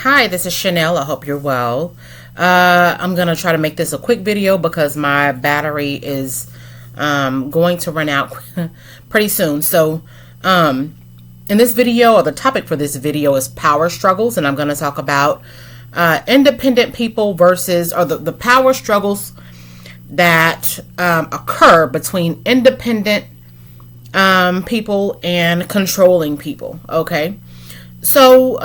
Hi, this is Chanel. I hope you're well. I'm going to try to make this a quick video because my battery is going to run out pretty soon. So, in this video, or the topic for this video is power struggles, and I'm going to talk about independent people versus, or the power struggles that occur between independent people and controlling people. Okay. So,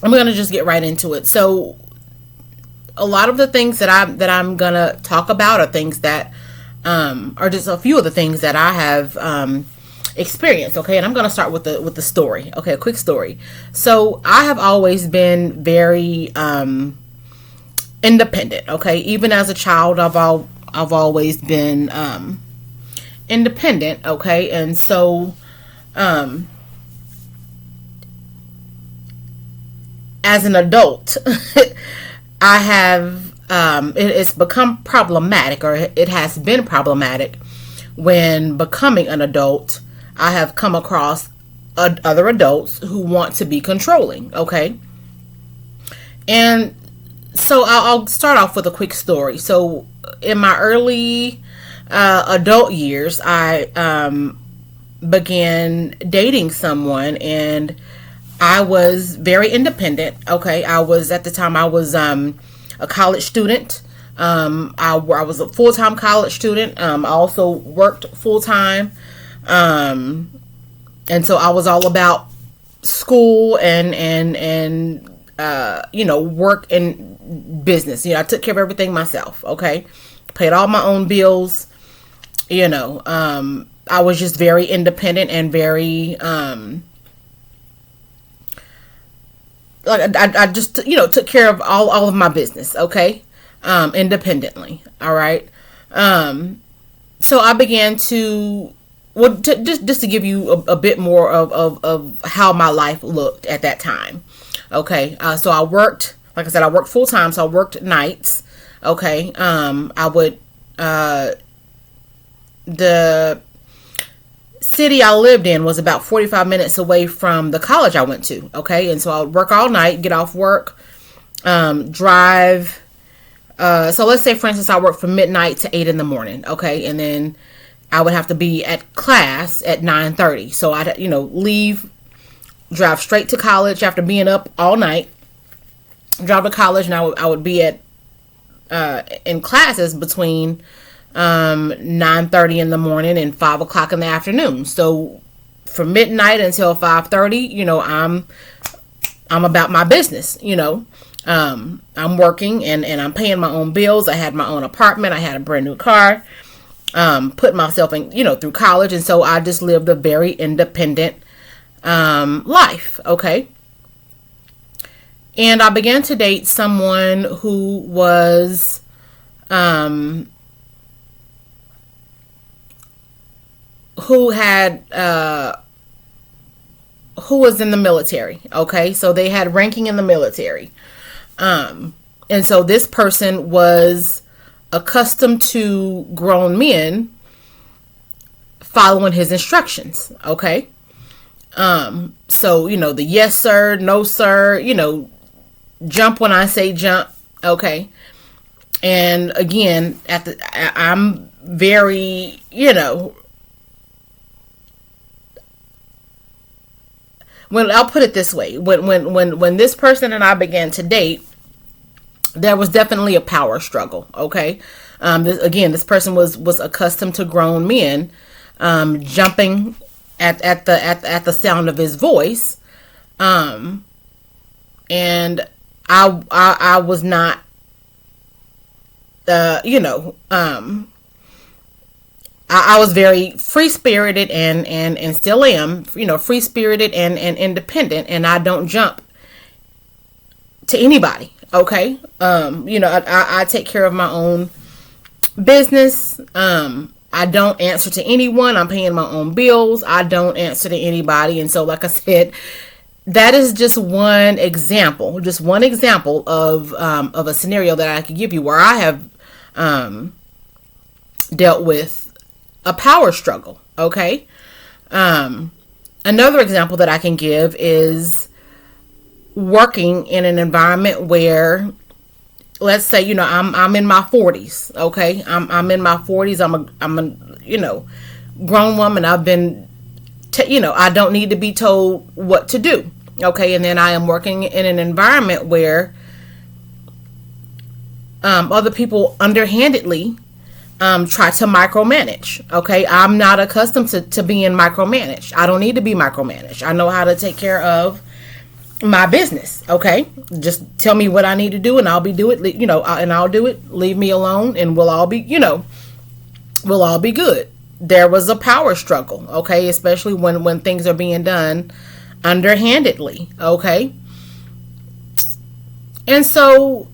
I'm gonna just get right into it. So, a lot of the things that I'm gonna talk about are things that are just a few of the things that I have experienced. Okay, and I'm gonna start with the story. Okay, a quick story. So, I have always been very independent. Okay, even as a child, I've always been independent. Okay, and so. As an adult, I have it's become problematic, or it has been problematic when becoming an adult. I have come across other adults who want to be controlling. Okay, and so I'll start off with a quick story. So in my early adult years, I began dating someone, and I was very independent. Okay, at the time I was a college student. I was a full time college student. I also worked full time, and so I was all about school and work and business. I took care of everything myself. Okay, paid all my own bills. I was just very independent and very I just took care of all of my business, okay, independently. All right. So I began to just to give you a bit more of how my life looked at that time. Okay. So I worked, like I said, I worked full time. So I worked nights. Okay. I would the city I lived in was about 45 minutes away from the college I went to. Okay. And so I would work all night, get off work, drive. So let's say, for instance, I worked from midnight to 8 in the morning. Okay. And then I would have to be at class at 9:30. So I'd, leave, drive straight to college after being up all night, drive to college, and I would be at, in classes between 9:30 in the morning and 5 o'clock in the afternoon. So from midnight until 5:30, I'm about my business. I'm working and I'm paying my own bills. I had my own apartment. I had a brand new car. Put myself in, through college, and so I just lived a very independent life. Okay. And I began to date someone who was who was in the military. Okay, so they had ranking in the military, and so this person was accustomed to grown men following his instructions. Okay, so the yes sir, no sir, jump when I say jump. Okay, and again, I'm very when I'll put it this way, when this person and I began to date, there was definitely a power struggle. Okay, this person was accustomed to grown men jumping at the sound of his voice, and I was not, I was very free spirited and still am, free spirited and independent, and I don't jump to anybody. Okay. I take care of my own business. I don't answer to anyone. I'm paying my own bills. I don't answer to anybody. And so, like I said, that is just one example of a scenario that I could give you where I have dealt with a power struggle. Okay. Another example that I can give is working in an environment where, let's say, I'm in my 40s. Okay, I'm in my 40s. I'm a grown woman. I've been I don't need to be told what to do. Okay, and then I am working in an environment where other people underhandedly try to micromanage. Okay, I'm not accustomed to being micromanaged. I don't need to be micromanaged. I know how to take care of my business. Okay, just tell me what I need to do and I'll do it. Leave me alone and we'll all be good. There was a power struggle, okay, especially when things are being done underhandedly. Okay, and so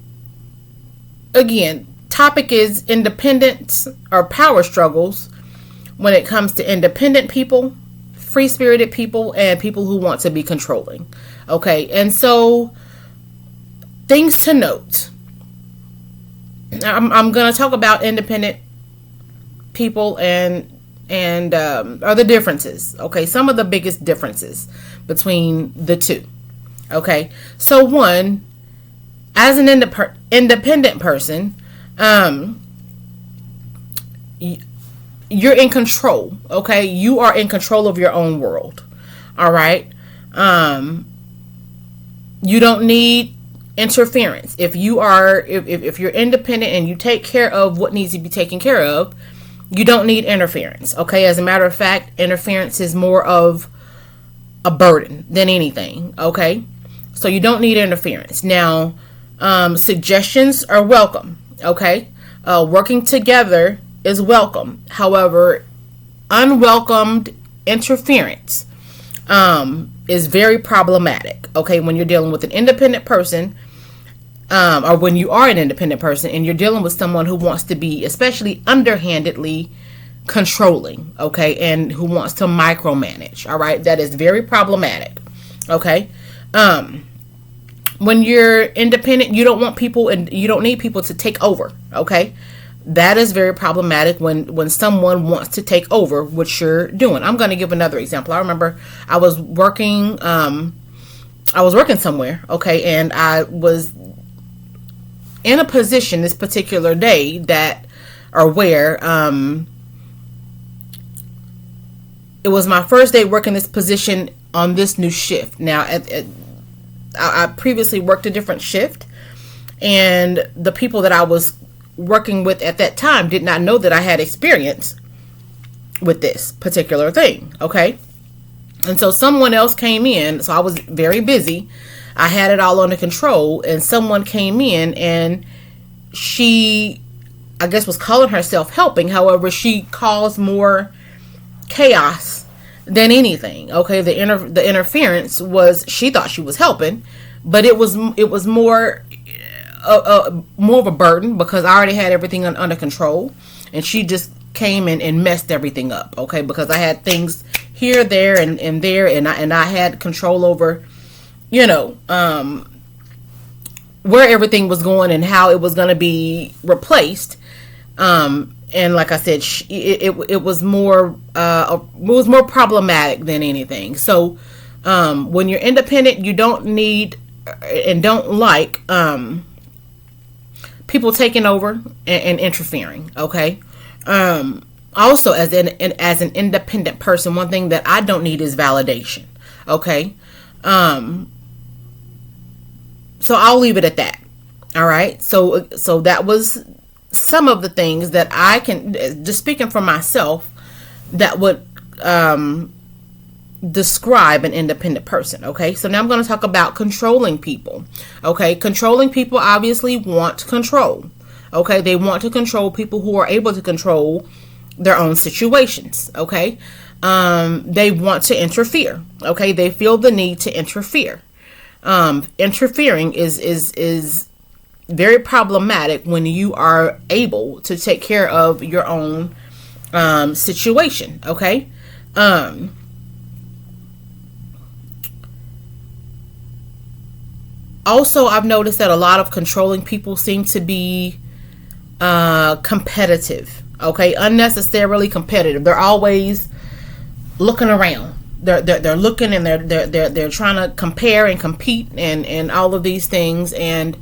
again, topic is independence or power struggles when it comes to independent people, free-spirited people, and people who want to be controlling. Okay, and so things to note. I'm going to talk about independent people and or the differences. Okay, some of the biggest differences between the two. Okay, so one, as an independent person, you're in control. Okay, you are in control of your own world. All right. You don't need interference. If you're independent and you take care of what needs to be taken care of, you don't need interference. Okay, as a matter of fact, interference is more of a burden than anything. Okay, so you don't need interference. Now, suggestions are welcome. Okay, working together is welcome. However, unwelcomed interference is very problematic. Okay, when you're dealing with an independent person, or when you are an independent person and you're dealing with someone who wants to be, especially underhandedly, controlling, okay, and who wants to micromanage. All right, that is very problematic. Okay, when you're independent, you don't want people and you don't need people to take over. Okay, that is very problematic when someone wants to take over what you're doing. I'm going to give another example. I remember I was working somewhere, okay, and I was in a position this particular day where it was my first day working this position on this new shift. Now, I previously worked a different shift, and the people that I was working with at that time did not know that I had experience with this particular thing. Okay, and so someone else came in. So I was very busy. I had it all under control, and someone came in, and she, I guess, was calling herself helping. However, she caused more chaos than anything. Okay, the interference was, she thought she was helping, but it was more of a burden because I already had everything under control, and she just came in and messed everything up. Okay, because I had things here, there, and there, and I had control over, where everything was going and how it was going to be replaced. And like I said, it was more problematic than anything. So when you're independent, you don't need and don't like people taking over and interfering. Okay. Also, as an independent person, one thing that I don't need is validation. Okay. So I'll leave it at that. All right. So that was some of the things that I can, just speaking for myself, that would describe an independent person. Okay. So now I'm going to talk about controlling people. Okay. Controlling people obviously want control. Okay. They want to control people who are able to control their own situations. Okay. They want to interfere. Okay. They feel the need to interfere. Interfering is very problematic when you are able to take care of your own situation. Okay. Also, I've noticed that a lot of controlling people seem to be competitive. Okay, unnecessarily competitive. They're always looking around. they're looking, and they're trying to compare and compete and all of these things. And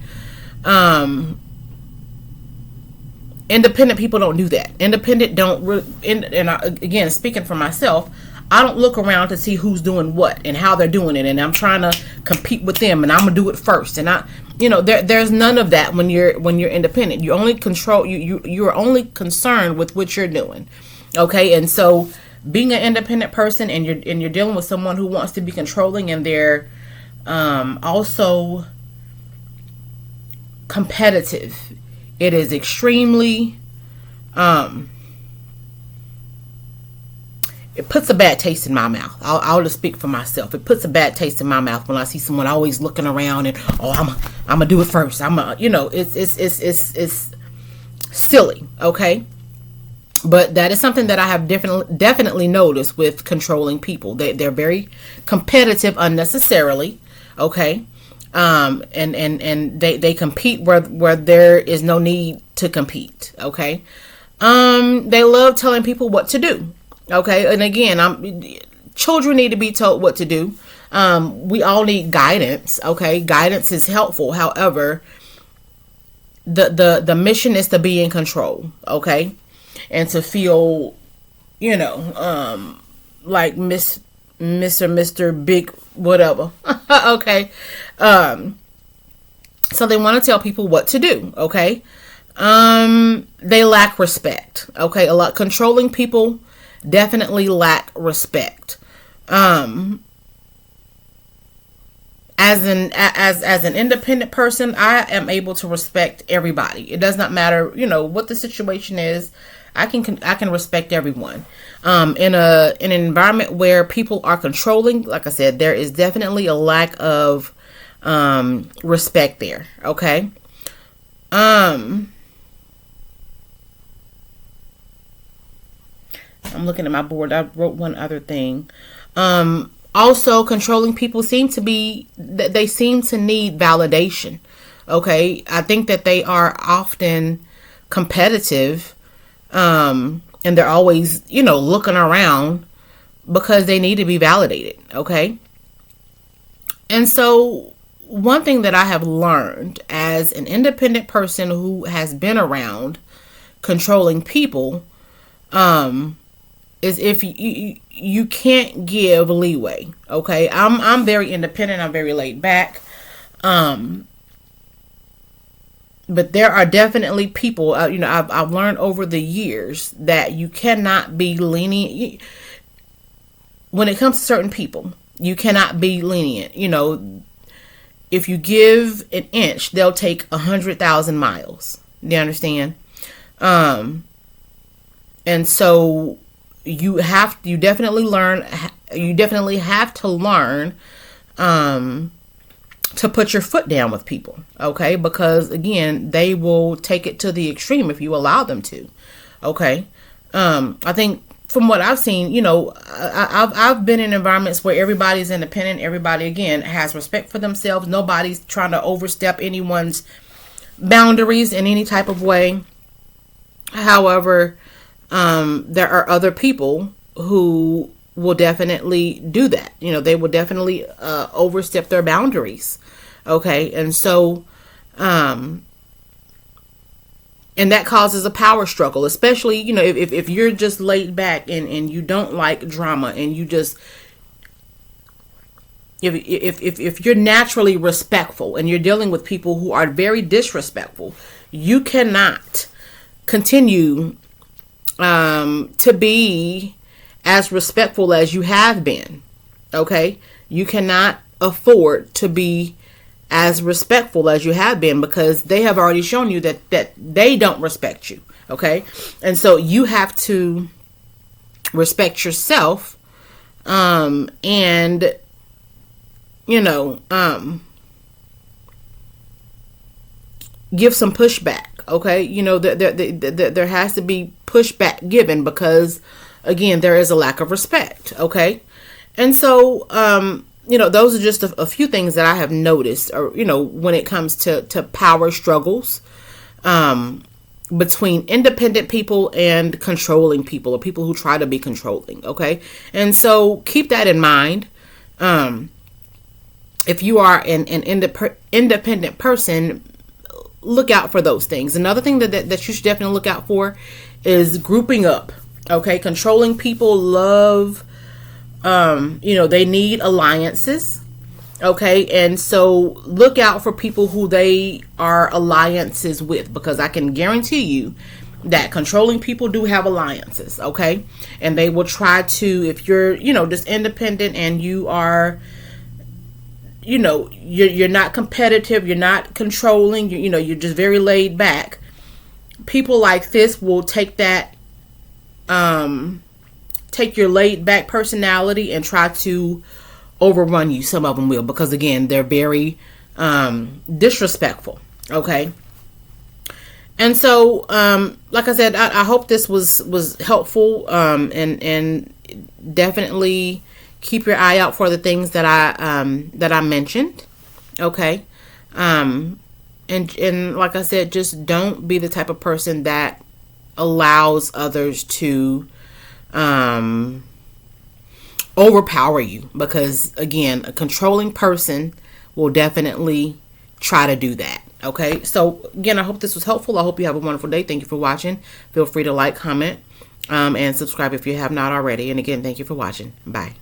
independent people don't do that. Independent don't again, speaking for myself, I don't look around to see who's doing what and how they're doing it, and I'm trying to compete with them, and I'm gonna do it first. And there's none of that when you're independent. You only control you're only concerned with what you're doing. Okay, and so being an independent person, and you're dealing with someone who wants to be controlling, and they're also competitive. It is extremely it puts a bad taste in my mouth. I'll just speak for myself. It puts a bad taste in my mouth when I see someone always looking around and, I'm gonna do it first. It's silly. Okay. But that is something that I have definitely noticed with controlling people. They're very competitive unnecessarily. Okay. And they compete where there is no need to compete. Okay. They love telling people what to do. Okay. And again, children need to be told what to do. We all need guidance. Okay. Guidance is helpful. However, the mission is to be in control. Okay. And to feel, like Miss or Mr. Big whatever. Okay. So they want to tell people what to do. Okay. They lack respect. Okay. A lot controlling people definitely lack respect. As an independent person, I am able to respect everybody. It does not matter, what the situation is. I can respect everyone. In an environment where people are controlling, like I said, there is definitely a lack of respect there. Okay. I'm looking at my board. I wrote one other thing. Also, controlling people seem to need validation. Okay. I think that they are often competitive. And they're always, looking around because they need to be validated. Okay. And so one thing that I have learned as an independent person who has been around controlling people, is if you can't give leeway. Okay. I'm very independent. I'm very laid back. But there are definitely people, I've learned over the years that you cannot be lenient. When it comes to certain people, you cannot be lenient. If you give an inch, they'll take 100,000 miles. Do you understand? And so you definitely have to learn, to put your foot down with people, okay? Because again, they will take it to the extreme if you allow them to, okay? I think from what I've seen, I've been in environments where everybody's independent. Everybody, again, has respect for themselves. Nobody's trying to overstep anyone's boundaries in any type of way. However, there are other people who will definitely do that. They will definitely overstep their boundaries. Okay. And so, and that causes a power struggle, especially, if you're just laid back and you don't like drama, and you just, if you're naturally respectful and you're dealing with people who are very disrespectful, you cannot continue to be as respectful as you have been. Okay. You cannot afford to be as respectful as you have been, because they have already shown you that they don't respect you. Okay. And so you have to respect yourself, and give some pushback. Okay. There has to be pushback given, because again, there is a lack of respect. Okay. And so, those are just a few things that I have noticed, or, when it comes to power struggles, between independent people and controlling people, or people who try to be controlling. Okay. And so keep that in mind. If you are an independent person, look out for those things. Another thing that you should definitely look out for is grouping up. Okay. Controlling people love, they need alliances. Okay, and so look out for people who they are alliances with, because I can guarantee you that controlling people do have alliances. Okay, and they will try to, if you're, just independent and you are, you're not competitive, you're not controlling, you're just very laid back. People like this will take that, take your laid back personality and try to overrun you. Some of them will, because again, they're very disrespectful. Okay. And so, like I said, I hope this was helpful, and definitely keep your eye out for the things that I mentioned. Okay. And like I said, just don't be the type of person that allows others to overpower you, because again, a controlling person will definitely try to do that. Okay, so again, I hope this was helpful. I hope you have a wonderful day. Thank you for watching. Feel free to like, comment, and subscribe if you have not already. And again, thank you for watching. Bye.